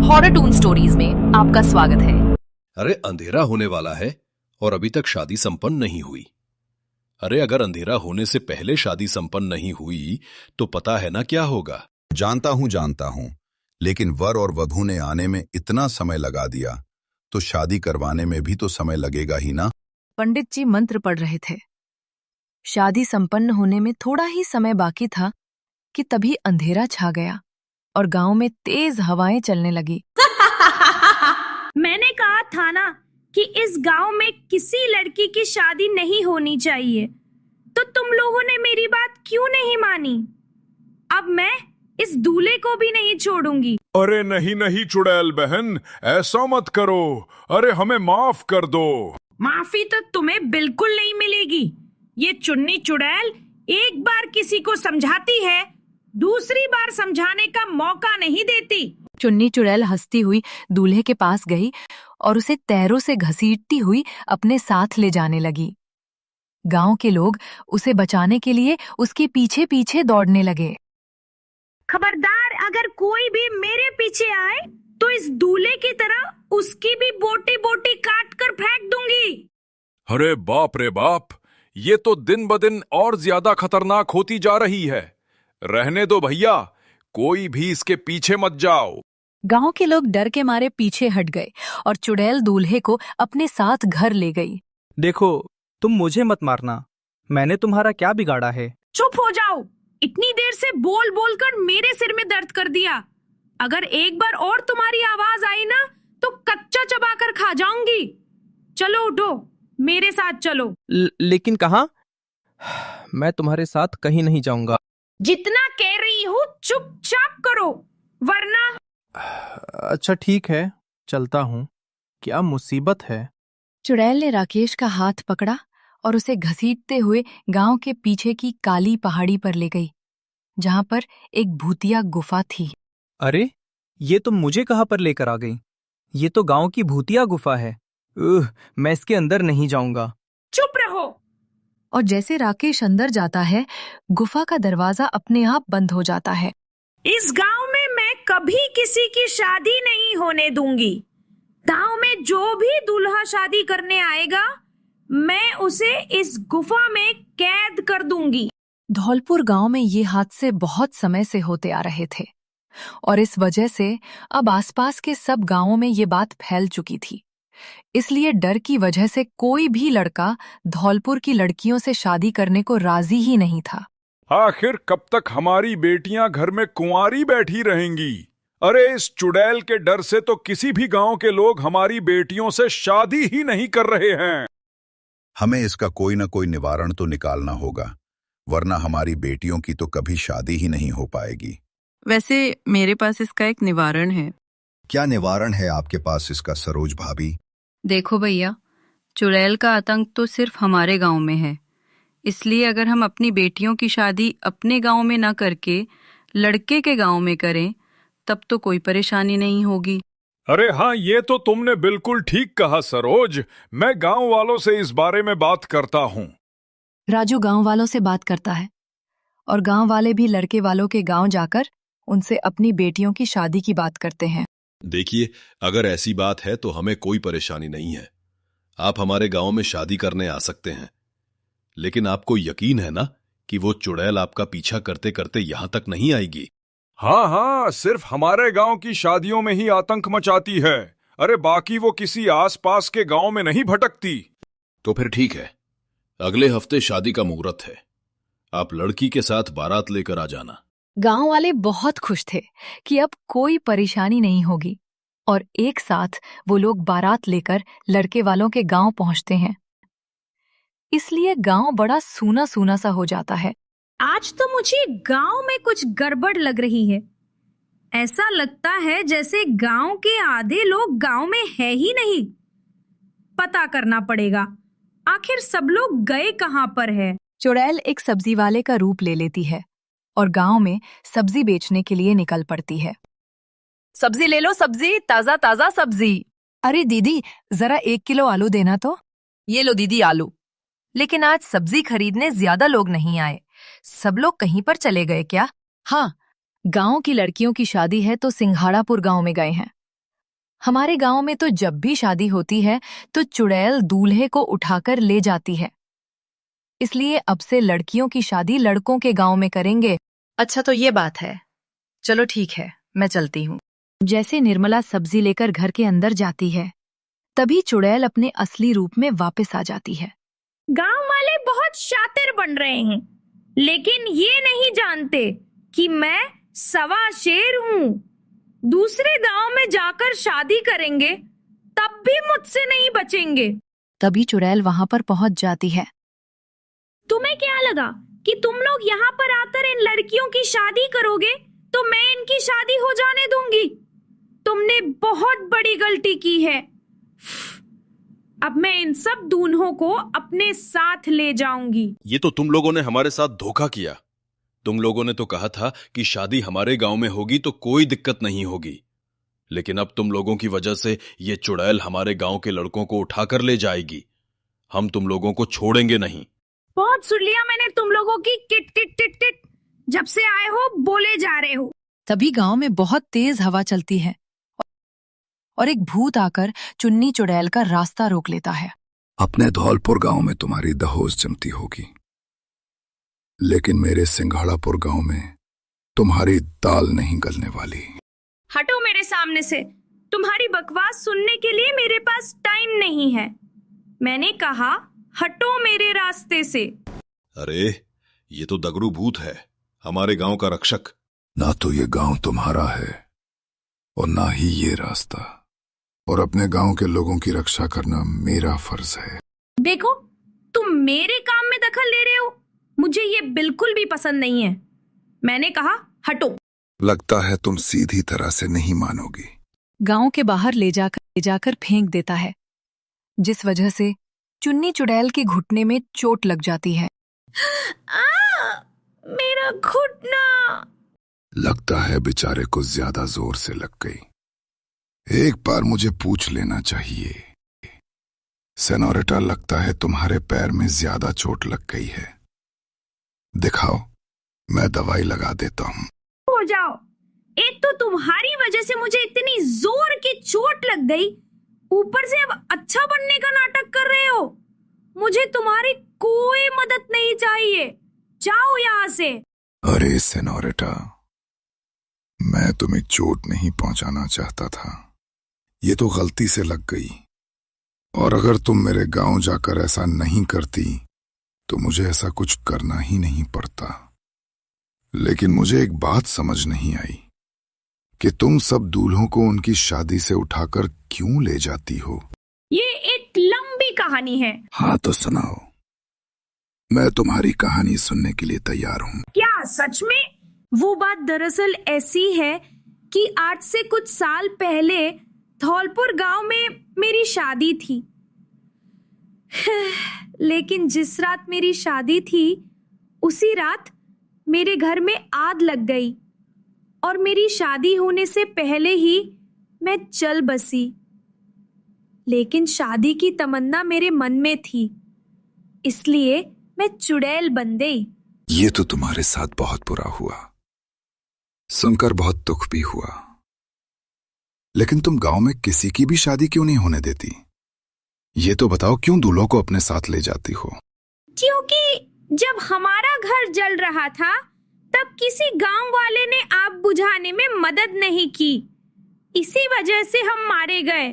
Horror twin stories में आपका स्वागत है। अरे अंधेरा होने वाला है और अभी तक शादी संपन्न नहीं हुई। अरे अगर अंधेरा होने से पहले शादी संपन्न नहीं हुई तो पता है ना क्या होगा। जानता हूं, लेकिन वर और वधू ने आने में इतना समय लगा दिया तो शादी करवाने में भी तो समय लगेगा ही ना। पंडित जी मंत्र पढ़ रहे थे। शादी संपन्न होने में थोड़ा ही समय बाकी था कि तभी अंधेरा छा गया और गांव में तेज हवाएं चलने लगी। मैंने कहा था ना कि इस गांव में किसी लड़की की शादी नहीं होनी चाहिए, तो तुम लोगों ने मेरी बात क्यों नहीं मानी? अब मैं इस दूल्हे को भी नहीं छोड़ूंगी। अरे नहीं नहीं चुड़ैल बहन, ऐसा मत करो। अरे हमें माफ कर दो। माफी तो तुम्हें बिल्कुल नहीं मिलेगी। ये चुन्नी चुड़ैल एक बार किसी को समझाती है, दूसरी बार समझाने का मौका नहीं देती। चुन्नी चुड़ैल हंसती हुई दूल्हे के पास गई और उसे पैरों से घसीटती हुई अपने साथ ले जाने लगी। गांव के लोग उसे बचाने के लिए उसके पीछे पीछे दौड़ने लगे। खबरदार, अगर कोई भी मेरे पीछे आए तो इस दूल्हे की तरह उसकी भी बोटी बोटी काट कर फेंक दूंगी। अरे बाप रे बाप, ये तो दिन ब दिन और ज्यादा खतरनाक होती जा रही है। रहने दो भैया, कोई भी इसके पीछे मत जाओ। गांव के लोग डर के मारे पीछे हट गए और चुड़ैल दूल्हे को अपने साथ घर ले गई। देखो, तुम मुझे मत मारना, मैंने तुम्हारा क्या बिगाड़ा है? चुप हो जाओ, इतनी देर से बोल बोल कर मेरे सिर में दर्द कर दिया। अगर एक बार और तुम्हारी आवाज आई ना तो कच्चा चबा कर खा जाऊंगी। चलो उठो, मेरे साथ चलो। लेकिन कहाँ? मैं तुम्हारे साथ कहीं नहीं जाऊंगा। जितना कह रही हूँ चुपचाप करो, वरना। अच्छा ठीक है, चलता हूँ। क्या मुसीबत है? चुड़ैल ने राकेश का हाथ पकड़ा और उसे घसीटते हुए गांव के पीछे की काली पहाड़ी पर ले गई, जहां पर एक भूतिया गुफा थी। अरे, ये तुम मुझे कहाँ पर लेकर आ गई? ये तो गांव की भूतिया गुफा है। मैं इसके अंदर नहीं जाऊंगा। चुप रहो। और जैसे राकेश अंदर जाता है, गुफा का दरवाजा अपने आप बंद हो जाता है। इस गांव में मैं कभी किसी की शादी नहीं होने दूंगी। गांव में जो भी दूल्हा शादी करने आएगा, मैं उसे इस गुफा में कैद कर दूंगी। धौलपुर गांव में ये हादसे बहुत समय से होते आ रहे थे और इस वजह से अब आसपास के सब गांवों में ये बात फैल चुकी थी। इसलिए डर की वजह से कोई भी लड़का धौलपुर की लड़कियों से शादी करने को राजी ही नहीं था। आखिर कब तक हमारी बेटियां घर में कुंवारी बैठी रहेंगी? अरे इस चुड़ैल के डर से तो किसी भी गांव के लोग हमारी बेटियों से शादी ही नहीं कर रहे हैं। हमें इसका कोई ना कोई निवारण तो निकालना होगा, वरना हमारी बेटियों की तो कभी शादी ही नहीं हो पाएगी। वैसे मेरे पास इसका एक निवारण है। क्या निवारण है आपके पास इसका, सरोज भाभी? देखो भैया, चुड़ैल का आतंक तो सिर्फ हमारे गांव में है, इसलिए अगर हम अपनी बेटियों की शादी अपने गांव में न करके लड़के के गांव में करें, तब तो कोई परेशानी नहीं होगी। अरे हाँ, ये तो तुमने बिल्कुल ठीक कहा सरोज। मैं गांव वालों से इस बारे में बात करता हूँ। राजू गांव वालों से बात करता है और गांव वाले भी लड़के वालों के गांव जाकर उनसे अपनी बेटियों की शादी की बात करते हैं। देखिए, अगर ऐसी बात है तो हमें कोई परेशानी नहीं है। आप हमारे गांव में शादी करने आ सकते हैं, लेकिन आपको यकीन है ना कि वो चुड़ैल आपका पीछा करते करते यहां तक नहीं आएगी? हाँ हाँ, सिर्फ हमारे गांव की शादियों में ही आतंक मचाती है। अरे बाकी वो किसी आसपास के गांव में नहीं भटकती। तो फिर ठीक है, अगले हफ्ते शादी का मुहूर्त है। आप लड़की के साथ बारात लेकर आ जाना। गांव वाले बहुत खुश थे कि अब कोई परेशानी नहीं होगी और एक साथ वो लोग बारात लेकर लड़के वालों के गांव पहुंचते हैं। इसलिए गांव बड़ा सूना सूना सा हो जाता है। आज तो मुझे गांव में कुछ गड़बड़ लग रही है। ऐसा लगता है जैसे गांव के आधे लोग गांव में है ही नहीं। पता करना पड़ेगा, आखिर सब लोग गए कहां पर है। चुड़ैल एक सब्जी वाले का रूप ले लेती है और गांव में सब्जी बेचने के लिए निकल पड़ती है। सब्जी ले लो, सब्जी, ताजा ताजा सब्जी। अरे दीदी, जरा 1 किलो आलू देना तो। ये लो दीदी आलू। लेकिन आज सब्जी खरीदने ज्यादा लोग नहीं आए। सब लोग कहीं पर चले गए क्या? हाँ, गांव की लड़कियों की शादी है तो सिंघाड़ापुर गांव में गए हैं। हमारे गांव में तो जब भी शादी होती है तो चुड़ैल दूल्हे को उठाकर ले जाती है। इसलिए अब से लड़कियों की शादी लड़कों के गांव में करेंगे। अच्छा तो ये बात है, चलो ठीक है, मैं चलती हूँ। जैसे निर्मला सब्जी लेकर घर के अंदर जाती है, तभी चुड़ैल अपने असली रूप में वापस आ जाती है। गांव वाले बहुत शातिर बन रहे हैं, लेकिन ये नहीं जानते कि मैं सवा शेर हूँ। दूसरे गांव में जाकर शादी करेंगे तब भी मुझसे नहीं बचेंगे। तभी चुड़ैल वहां पर पहुंच जाती है। तुम्हें क्या लगा कि तुम लोग यहाँ पर आकर इन लड़कियों की शादी करोगे तो मैं इनकी शादी हो जाने दूंगी? तुमने बहुत बड़ी गलती की है। अब मैं इन सब दूल्हों को अपने साथ ले जाऊंगी। ये तो तुम लोगों ने हमारे साथ धोखा किया। तुम लोगों ने तो कहा था कि शादी हमारे गांव में होगी तो कोई दिक्कत नहीं होगी, लेकिन अब तुम लोगों की वजह से ये चुड़ैल हमारे गांव के लड़कों को उठाकर ले जाएगी। हम तुम लोगों को छोड़ेंगे नहीं। बहुत सुन लिया मैंने तुम लोगों की किट किट टिट टिट। जब से आए हो बोले जा रहे हो। तभी गांव में बहुत तेज हवा चलती है और एक भूत आकर चुन्नी चुड़ैल का रास्ता रोक लेता है। अपने धौलपुर गांव में तुम्हारी दहोस जमती होगी, लेकिन मेरे सिंघाड़ापुर गांव में तुम्हारी दाल नहीं गलने वाली। हटो मेरे सामने से। तुम्हारी बकवास सुनने के लिए मेरे पास टाइम नहीं है। मैंने कहा हटो मेरे रास्ते से। अरे ये तो दगड़ू भूत है, हमारे गांव का रक्षक। ना तो ये गांव तुम्हारा है और ना ही ये रास्ता, और अपने गांव के लोगों की रक्षा करना मेरा फर्ज है। देखो, तुम मेरे काम में दखल ले रहे हो। मुझे ये बिल्कुल भी पसंद नहीं है। मैंने कहा हटो। लगता है तुम सीधी तरह से नहीं मानोगी। गांव के बाहर ले जाकर फेंक देता है, जिस वजह से चुन्नी चुड़ैल के घुटने में चोट लग जाती है। मेरा घुटना। लगता है बेचारे को ज्यादा जोर से लग गई। एक बार मुझे पूछ लेना चाहिए। सेनोरिटा, लगता है तुम्हारे पैर में ज्यादा चोट लग गई है। दिखाओ, मैं दवाई लगा देता हूँ। हो जाओ। एक तो तुम्हारी वजह से मुझे इतनी जोर की चोट लग गई, ऊपर से अब अच्छा बनने का नाटक कर रहे हो। मुझे तुम्हारी कोई मदद नहीं चाहिए। जाओ यहाँ से। अरे सेनोरिटा, मैं तुम्हें चोट नहीं पहुंचाना चाहता था। ये तो गलती से लग गई, और अगर तुम मेरे गांव जाकर ऐसा नहीं करती तो मुझे ऐसा कुछ करना ही नहीं पड़ता। लेकिन मुझे एक बात समझ नहीं आई कि तुम सब दूल्हों को उनकी शादी से उठाकर क्यों ले जाती हो। ये एक लंबी कहानी है। हाँ तो सुनाओ, मैं तुम्हारी कहानी सुनने के लिए तैयार हूँ। क्या सच में? वो बात दरअसल ऐसी है कि आज से कुछ साल पहले धौलपुर गांव में मेरी शादी थी। लेकिन जिस रात मेरी शादी थी, उसी रात मेरे घर में आग लग गई और मेरी शादी होने से पहले ही मैं चल बसी। लेकिन शादी की तमन्ना मेरे मन में थी, इसलिए मैं चुड़ैल बन गई। ये तो तुम्हारे साथ बहुत बुरा हुआ, सुनकर बहुत दुख भी हुआ। लेकिन तुम गांव में किसी की भी शादी क्यों नहीं होने देती? ये तो बताओ, क्यों दूल्हों को अपने साथ ले जाती हो? क्योंकि जब हमारा घर जल रहा था, तब किसी गांव वाले ने आग बुझाने में मदद नहीं की। इसी वजह से हम मारे गए।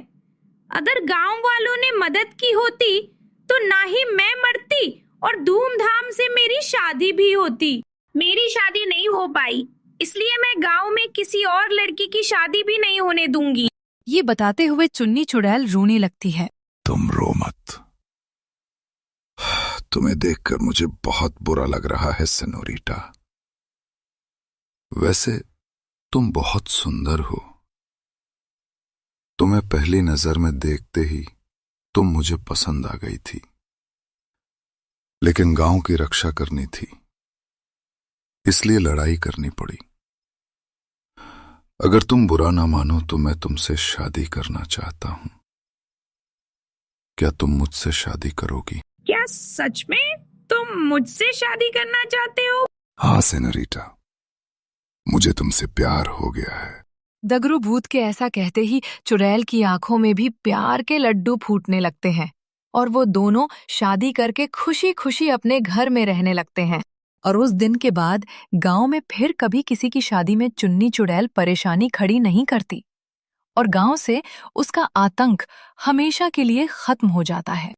अगर गांव वालों ने मदद की होती तो ना ही मैं मरती और धूमधाम से मेरी शादी भी होती। मेरी शादी नहीं हो पाई, इसलिए मैं गांव में किसी और लड़की की शादी भी नहीं होने दूंगी। ये बताते हुए चुन्नी चुड़ैल रोने लगती है। तुम रो मत। तुम्हें देखकर मुझे बहुत बुरा लग रहा है सेनोरिटा। वैसे तुम बहुत सुंदर हो। तुम्हें पहली नजर में देखते ही तुम मुझे पसंद आ गई थी। लेकिन गांव की रक्षा करनी थी, इसलिए लड़ाई करनी पड़ी। अगर तुम बुरा ना मानो तो मैं तुमसे शादी करना चाहता हूं। क्या तुम मुझसे शादी करोगी? क्या सच में तुम मुझसे शादी करना चाहते हो? हाँ सेनोरिटा, मुझे तुमसे प्यार हो गया है। दगरू भूत के ऐसा कहते ही चुड़ैल की आंखों में भी प्यार के लड्डू फूटने लगते हैं और वो दोनों शादी करके खुशी खुशी अपने घर में रहने लगते हैं। और उस दिन के बाद गांव में फिर कभी किसी की शादी में चुन्नी चुड़ैल परेशानी खड़ी नहीं करती और गांव से उसका आतंक हमेशा के लिए खत्म हो जाता है।